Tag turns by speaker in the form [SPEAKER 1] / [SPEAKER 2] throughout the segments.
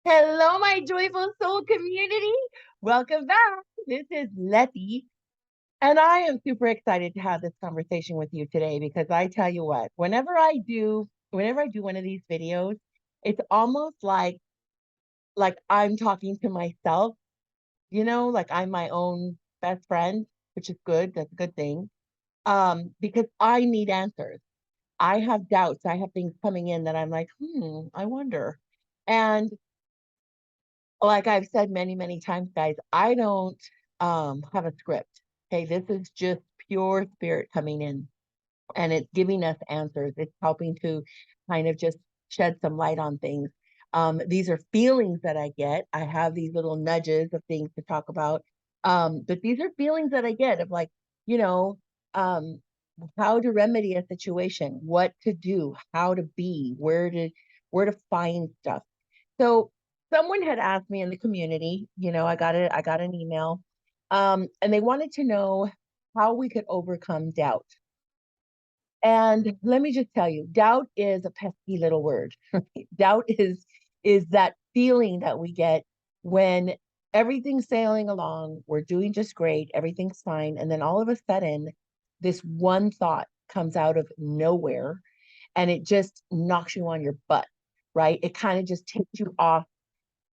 [SPEAKER 1] Hello, my joyful soul community. Welcome back. This is Letty, and I am super excited to have this conversation with you today because I tell you what, whenever I do one of these videos, it's almost like I'm talking to myself, like I'm my own best friend, which is good. That's a good thing. Because I need answers. I have doubts. I have things coming in that I'm like, I wonder. And like I've said many, many times, guys, I don't have a script. Okay, this is just pure spirit coming in and it's giving us answers. It's helping to kind of just shed some light on things. These are feelings that I get. I have these little nudges of things to talk about. But these are feelings that I get of like, you know, um, how to remedy a situation, what to do, how to be, where to find stuff. So someone had asked me in the community, I got an email, and they wanted to know how we could overcome doubt. And let me just tell you, doubt is a pesky little word. Doubt is that feeling that we get when everything's sailing along, we're doing just great, everything's fine, and then all of a sudden, this one thought comes out of nowhere and it just knocks you on your butt, right? It kind of just takes you off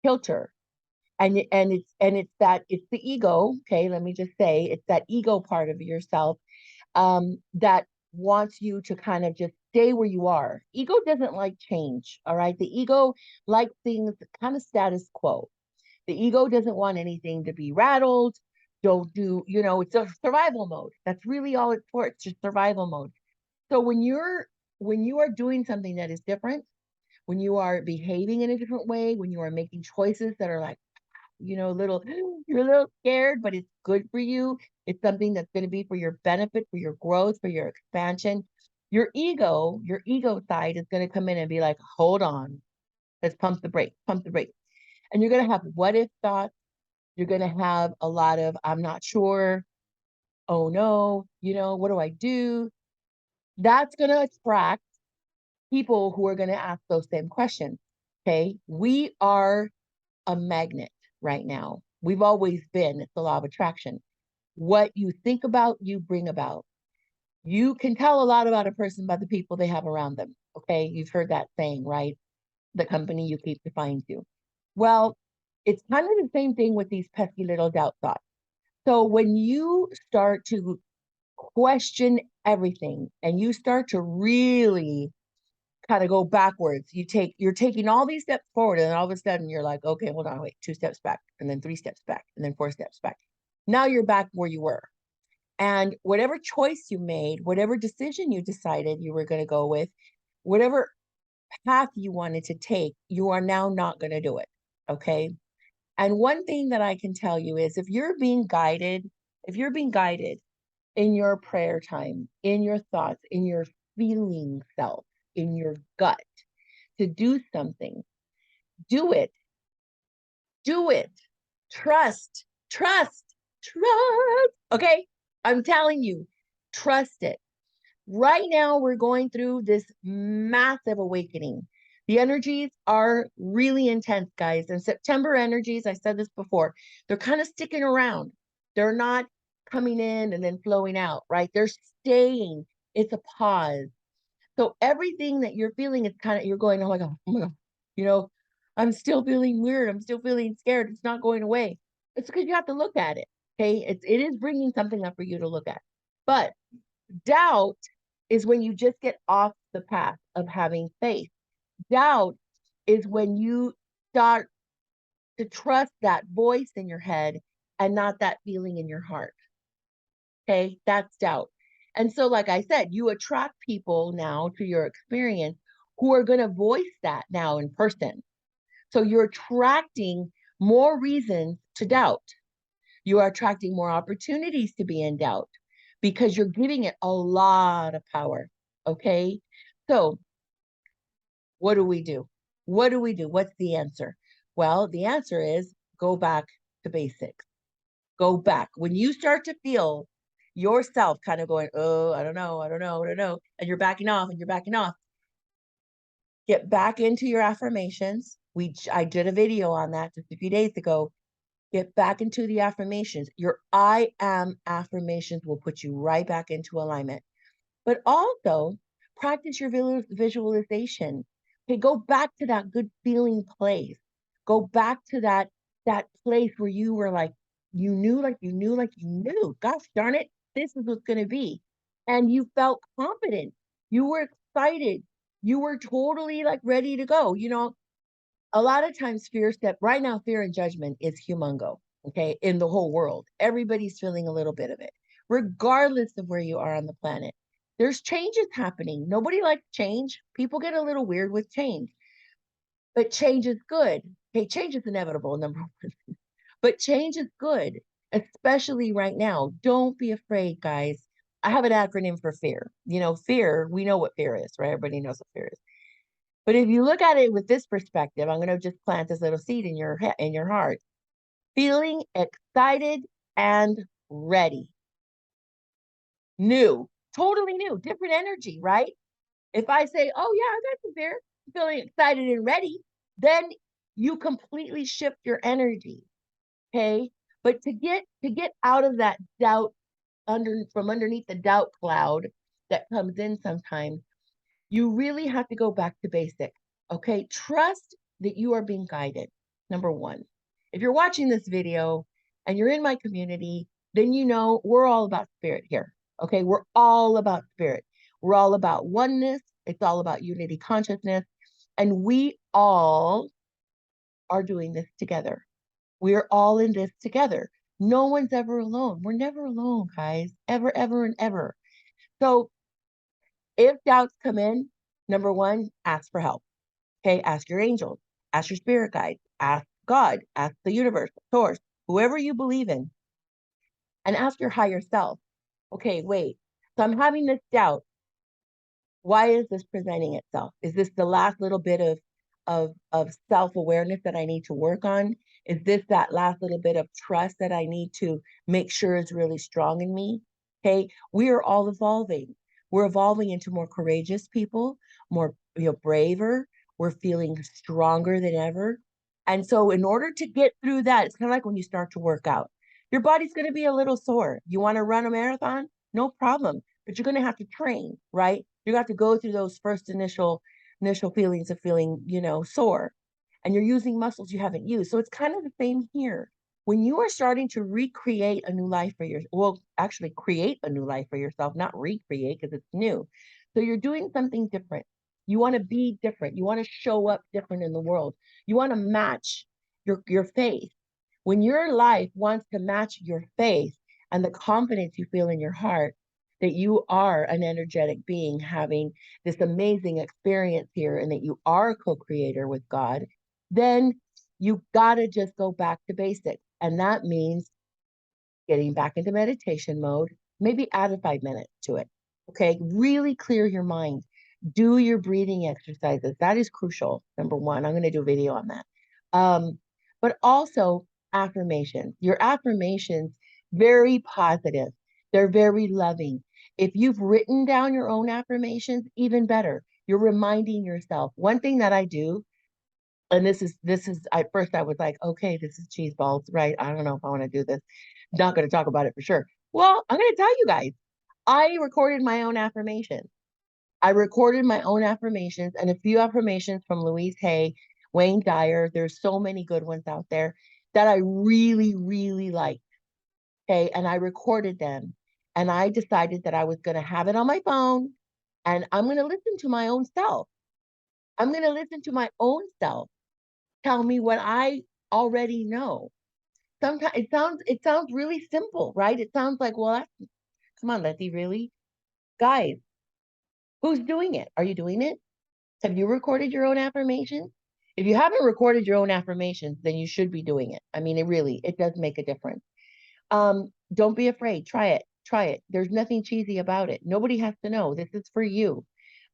[SPEAKER 1] kilter. And it's the ego, okay? Let me just say it's that ego part of yourself that wants you to kind of just stay where you are. Ego doesn't like change, all right? The ego likes things kind of status quo. The ego doesn't want anything to be rattled. Don't do, it's a survival mode. That's really all it's for. It's just survival mode. So when you are doing something that is different, when you are behaving in a different way, when you are making choices that are like, little you're a little scared, but it's good for you. It's something that's going to be for your benefit, for your growth, for your expansion. Your ego side is going to come in and be like, hold on, let's pump the brakes. And you're going to have what if thoughts. You're going to have a lot of, I'm not sure. Oh no, what do I do? That's going to attract people who are going to ask those same questions. Okay. We are a magnet right now. We've always been. It's the law of attraction. What you think about, you bring about. You can tell a lot about a person by the people they have around them. Okay. You've heard that saying, right? The company you keep defines you. Well, it's kind of the same thing with these pesky little doubt thoughts. So when you start to question everything and you start to really kind of go backwards. You're taking all these steps forward, and then all of a sudden you're like, okay, hold on, wait, 2 steps back, and then 3 steps back, and then 4 steps back. Now you're back where you were. And whatever choice you made, whatever decision you decided you were going to go with, whatever path you wanted to take, you are now not going to do it. Okay. And one thing that I can tell you is if you're being guided in your prayer time, in your thoughts, in your feeling self, in your gut, to do something, do it. Do it. Trust, trust, trust. Okay. I'm telling you, trust it. Right now, we're going through this massive awakening. The energies are really intense, guys. And September energies, I said this before, they're kind of sticking around. They're not coming in and then flowing out, right? They're staying. It's a pause. So everything that you're feeling is kind of, you're going, oh my God, you know, I'm still feeling weird. I'm still feeling scared. It's not going away. It's because you have to look at it. Okay. It is bringing something up for you to look at. But doubt is when you just get off the path of having faith. Doubt is when you start to trust that voice in your head and not that feeling in your heart. Okay. That's doubt. And so, like I said, you attract people now to your experience who are going to voice that now in person. So you're attracting more reasons to doubt. You are attracting more opportunities to be in doubt because you're giving it a lot of power. Okay. So, what do we do? What do we do? What's the answer? Well, the answer is go back to basics. Go back. When you start to feel yourself kind of going, oh, I don't know, I don't know, I don't know, and you're backing off and you're backing off, get back into your affirmations. I did a video on that just a few days ago. Get back into the affirmations. Your I am affirmations will put you right back into alignment. But also practice your visualization. Okay, go back to that good feeling place. Go back to that place where you were like, you knew, like you knew, like you knew. Gosh darn it, this is what's going to be. And you felt confident. You were excited. You were totally like ready to go. A lot of times right now, fear and judgment is humongo, okay, in the whole world. Everybody's feeling a little bit of it, regardless of where you are on the planet. There's changes happening. Nobody likes change. People get a little weird with change, but change is good. Okay, change is inevitable, number one, but change is good, especially right now. Don't be afraid, guys. I have an acronym for fear. Fear, we know what fear is, right? Everybody knows what fear is. But if you look at it with this perspective, I'm going to just plant this little seed in your heart. Feeling excited and ready. New, totally new, different energy, right? If I say, "Oh yeah, I got some fear," feeling excited and ready, then you completely shift your energy. Okay? But to get out of that doubt from underneath the doubt cloud that comes in sometimes, you really have to go back to basic. Okay. Trust that you are being guided. Number one, if you're watching this video and you're in my community, then we're all about spirit here. Okay. We're all about spirit. We're all about oneness. It's all about unity consciousness. And we all are doing this together. We're all in this together. No one's ever alone. We're never alone, guys. Ever, ever, and ever. So if doubts come in, number one, ask for help. Okay, ask your angels, ask your spirit guides, ask God, ask the universe, source, whoever you believe in, and ask your higher self. Okay, wait. So I'm having this doubt. Why is this presenting itself? Is this the last little bit of self-awareness that I need to work on? Is this that last little bit of trust that I need to make sure is really strong in me? Okay, we are all evolving. We're evolving into more courageous people, more braver. We're feeling stronger than ever. And so in order to get through that, it's kind of like when you start to work out. Your body's going to be a little sore. You want to run a marathon? No problem. But you're going to have to train, right? You have to go through those first initial feelings of feeling, sore. And you're using muscles you haven't used. So it's kind of the same here. When you are starting to recreate a new life for yourself, well, actually create a new life for yourself, not recreate because it's new. So you're doing something different. You want to be different. You want to show up different in the world. You want to match your faith. When your life wants to match your faith and the confidence you feel in your heart that you are an energetic being having this amazing experience here and that you are a co-creator with God, then you got to just go back to basics. And that means getting back into meditation mode, maybe add a 5 minutes to it. Okay. Really clear your mind. Do your breathing exercises. That is crucial. Number one, I'm going to do a video on that. But also affirmations. Your affirmations, very positive. They're very loving. If you've written down your own affirmations, even better. You're reminding yourself. One thing that I do, and this is at first I was like, okay, this is cheese balls, right? I don't know if I want to do this. Not going to talk about it for sure. Well, I'm going to tell you guys, I recorded my own affirmations. I recorded my own affirmations and a few affirmations from Louise Hay, Wayne Dyer. There's so many good ones out there that I really, really like. Okay. And I recorded them and I decided that I was going to have it on my phone and I'm going to listen to my own self. I'm going to listen to my own self tell me what I already know. Sometimes it sounds really simple, right? It sounds like, well, come on, Letty, really? Guys, who's doing it? Are you doing it? Have you recorded your own affirmations? If you haven't recorded your own affirmations, then you should be doing it. I mean, it does make a difference. Don't be afraid. Try it. Try it. There's nothing cheesy about it. Nobody has to know. This is for you.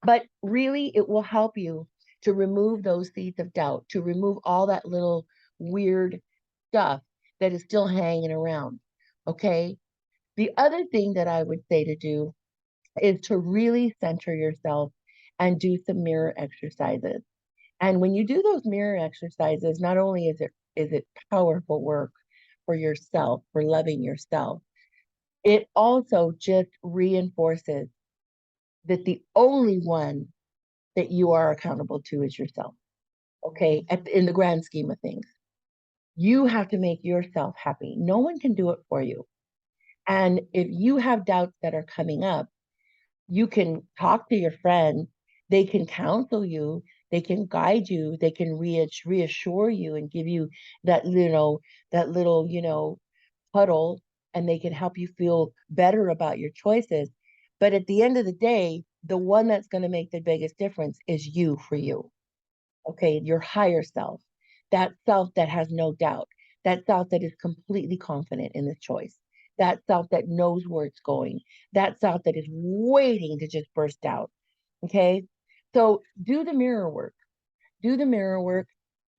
[SPEAKER 1] But really, it will help you to remove those seeds of doubt, to remove all that little weird stuff that is still hanging around. Okay. The other thing that I would say to do is to really center yourself and do some mirror exercises. And when you do those mirror exercises, not only is it powerful work for yourself, for loving yourself, it also just reinforces that the only one that you are accountable to is yourself. Okay, in the grand scheme of things, you have to make yourself happy. No one can do it for you. And if you have doubts that are coming up, you can talk to your friend. They can counsel you. They can guide you. They can reassure you and give you that, that little puddle, and they can help you feel better about your choices. But at the end of the day, the one that's going to make the biggest difference is you, for you. Okay, your higher self, that self that has no doubt, that self that is completely confident in the choice, that self that knows where it's going, that self that is waiting to just burst out. Okay, so do the mirror work, do the mirror work,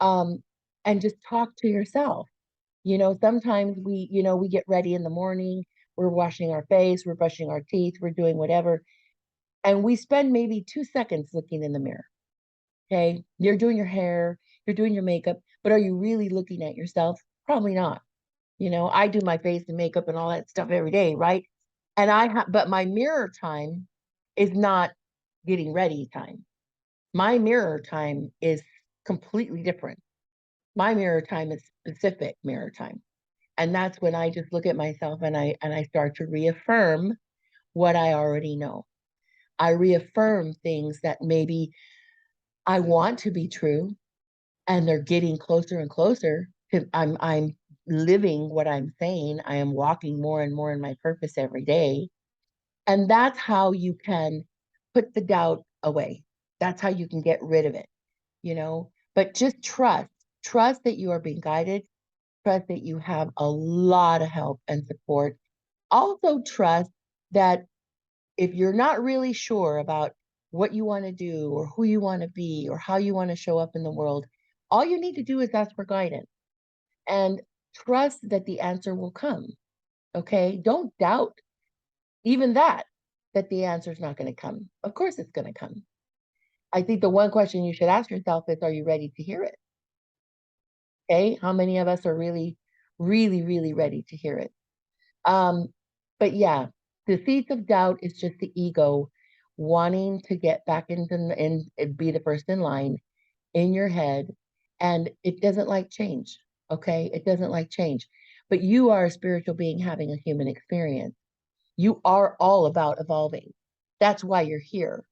[SPEAKER 1] um, and just talk to yourself. Sometimes we get ready in the morning, we're washing our face, we're brushing our teeth, we're doing whatever, and we spend maybe 2 seconds looking in the mirror. Okay. You're doing your hair, you're doing your makeup, but are you really looking at yourself? Probably not. I do my face and makeup and all that stuff every day, right? But my mirror time is not getting ready time. My mirror time is completely different. My mirror time is specific mirror time. And that's when I just look at myself and I start to reaffirm what I already know. I reaffirm things that maybe I want to be true, and they're getting closer and closer to I'm living what I'm saying. I am walking more and more in my purpose every day. And that's how you can put the doubt away. That's how you can get rid of it. But just trust that you are being guided, trust that you have a lot of help and support. Also trust that if you're not really sure about what you want to do or who you want to be or how you want to show up in the world, all you need to do is ask for guidance and trust that the answer will come. Okay. Don't doubt even that the answer is not going to come. Of course, it's going to come. I think the one question you should ask yourself is, are you ready to hear it? Okay. How many of us are really, really, really ready to hear it? Um, but yeah, the seeds of doubt is just the ego wanting to get back and be the first in line in your head, and it doesn't like change. Okay, it doesn't like change. But you are a spiritual being having a human experience. You are all about evolving. That's why you're here.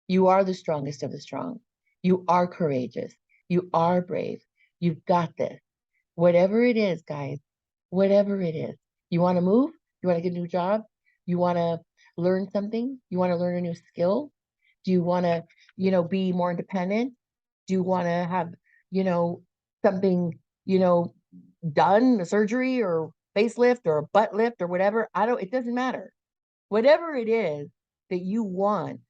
[SPEAKER 1] You are the strongest of the strong. You are courageous. You are brave. You've got this. Whatever it is, guys, whatever it is. You want to move? You want to get a new job? You want to learn something? You want to learn a new skill? Do you want to be more independent? Do you want to have, you know, something, done, a surgery or facelift or a butt lift or whatever? It doesn't matter. Whatever it is that you want,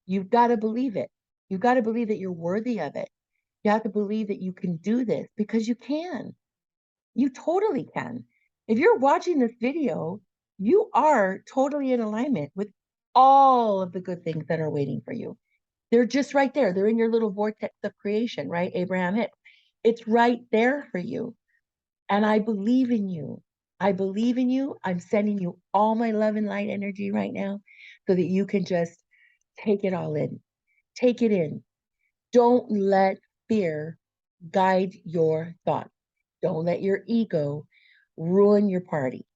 [SPEAKER 1] you've got to believe it. You've got to believe that you're worthy of it. You have to believe that you can do this because you can. You totally can. If you're watching this video, you are totally in alignment with all of the good things that are waiting for you. They're just right there. They're in your little vortex of creation, right? Abraham Hicks. It's right there for you. And I believe in you. I believe in you. I'm sending you all my love and light energy right now so that you can just take it all in. Take it in. Don't let fear guide your thoughts. Don't let your ego ruin your party.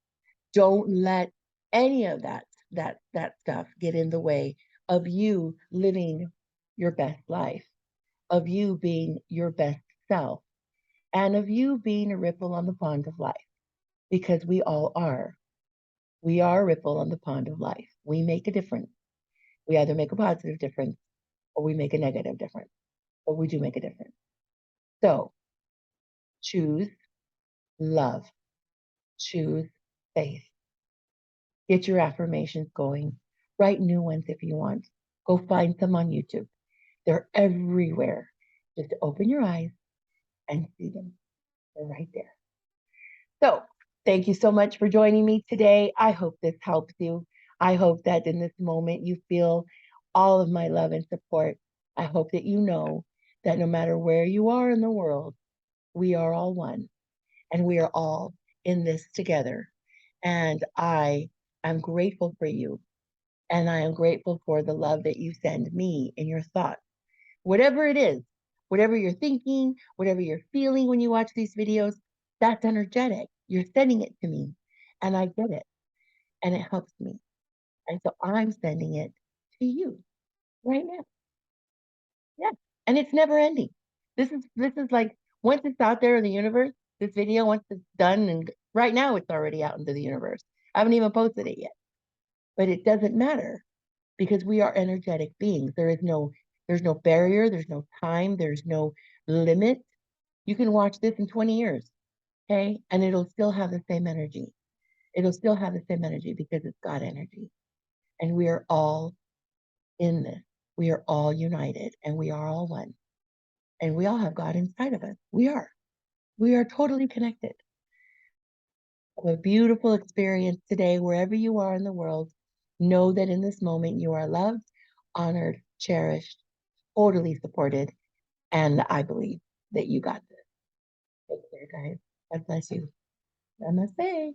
[SPEAKER 1] Don't let any of that stuff get in the way of you living your best life, of you being your best self, and of you being a ripple on the pond of life, because we all are. We are a ripple on the pond of life. We make a difference. We either make a positive difference or we make a negative difference, but we do make a difference. So choose love, choose faith. Get your affirmations going. Write new ones if you want. Go find some on YouTube. They're everywhere. Just open your eyes and see them. They're right there. So, thank you so much for joining me today. I hope this helps you. I hope that in this moment you feel all of my love and support. I hope that you know that no matter where you are in the world, we are all one and we are all in this together. And I am grateful for you. And I am grateful for the love that you send me in your thoughts. Whatever it is, whatever you're thinking, whatever you're feeling when you watch these videos, that's energetic. You're sending it to me and I get it and it helps me. And so I'm sending it to you right now. Yeah. And it's never ending. This is like once it's out there in the universe, this video, once it's done, and right now it's already out into the universe. I haven't even posted it yet. But it doesn't matter because we are energetic beings. There's no barrier, there's no time, there's no limit. You can watch this in 20 years, okay? And it'll still have the same energy. It'll still have the same energy because it's God energy. And we are all in this. We are all united and we are all one. And we all have God inside of us. We are. We are totally connected. Have a beautiful experience today, wherever you are in the world. Know that in this moment you are loved, honored, cherished, totally supported, and I believe that you got this. Take care, guys. God bless you. Namaste.